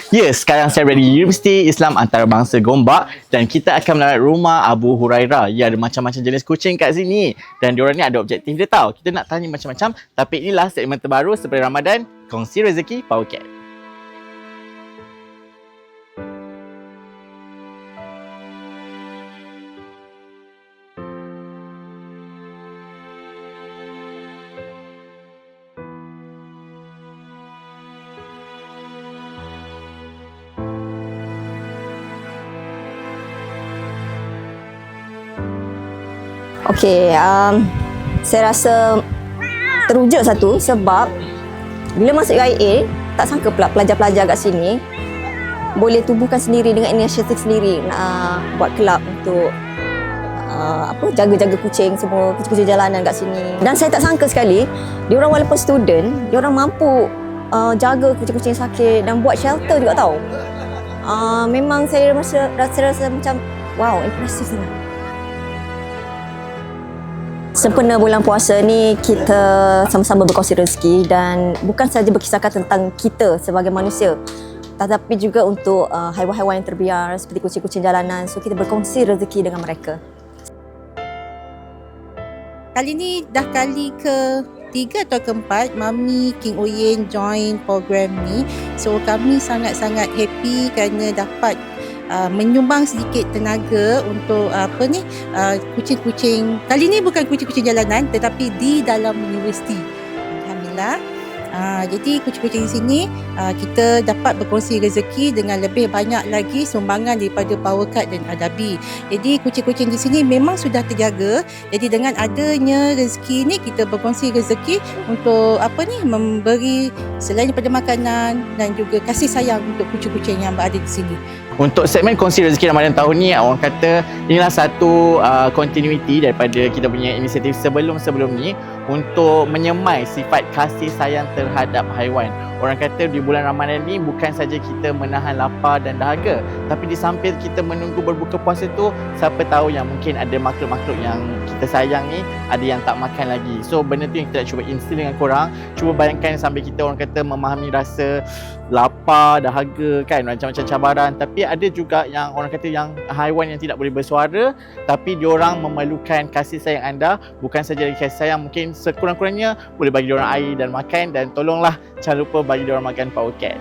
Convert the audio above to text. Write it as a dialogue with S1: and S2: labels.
S1: Ya, sekarang saya berada di Universiti Islam Antarabangsa Gombak dan kita akan melawat rumah Abu Hurairah. Ya, ada macam-macam jenis kucing kat sini dan diorang ni ada objektif dia tahu. Kita nak tanya macam-macam, tapi inilah segmen terbaru sebelum Ramadan, Kongsi Rezeki Powercat.
S2: Okey, saya rasa teruja satu sebab bila masuk UIA, tak sangka pula pelajar-pelajar kat sini boleh tubuhkan sendiri dengan inisiatif sendiri nak buat kelab untuk jaga-jaga kucing, semua kucing-kucing jalanan kat sini. Dan saya tak sangka sekali, diorang walaupun student, diorang mampu jaga kucing-kucing sakit dan buat shelter juga tahu. Memang saya rasa macam wow, impresif sangat. Sempena bulan puasa ni kita sama-sama berkongsi rezeki dan bukan sahaja berkisahkan tentang kita sebagai manusia, tetapi juga untuk haiwan-haiwan yang terbiar seperti kucing-kucing jalanan. So kita berkongsi rezeki dengan mereka.
S3: Kali ni dah kali ke-3 atau ke-4 Mami King Oyen join program ni. So kami sangat-sangat happy kerana dapat menyumbang sedikit tenaga untuk kucing-kucing. Kali ni bukan kucing-kucing jalanan tetapi di dalam universiti. Alhamdulillah. Jadi kucing-kucing di sini kita dapat berkongsi rezeki dengan lebih banyak lagi sumbangan daripada Powercat dan Adabi. Jadi kucing-kucing di sini memang sudah terjaga. Jadi dengan adanya rezeki ni kita berkongsi rezeki untuk memberi selain daripada makanan dan juga kasih sayang untuk kucing-kucing yang berada di sini.
S1: Untuk segmen kongsi rezeki Ramadan tahun ni, orang kata inilah satu continuity daripada kita punya inisiatif sebelum-sebelum ni untuk menyemai sifat kasih sayang terhadap haiwan. Orang kata di bulan Ramadan ni bukan saja kita menahan lapar dan dahaga, tapi di samping kita menunggu berbuka puasa tu, siapa tahu yang mungkin ada makhluk-makhluk yang kita sayang ni ada yang tak makan lagi. So benda tu yang kita nak cuba instill dengan korang. Cuba bayangkan sambil kita orang kata memahami rasa lapar, dahaga kan, macam-macam cabaran, tapi ada juga yang orang kata yang haiwan yang tidak boleh bersuara, tapi diorang memerlukan kasih sayang anda. Bukan saja dari kasih sayang, mungkin sekurang-kurangnya boleh bagi diorang air dan makan, dan tolonglah jangan lupa bagi diorang makan Powercat.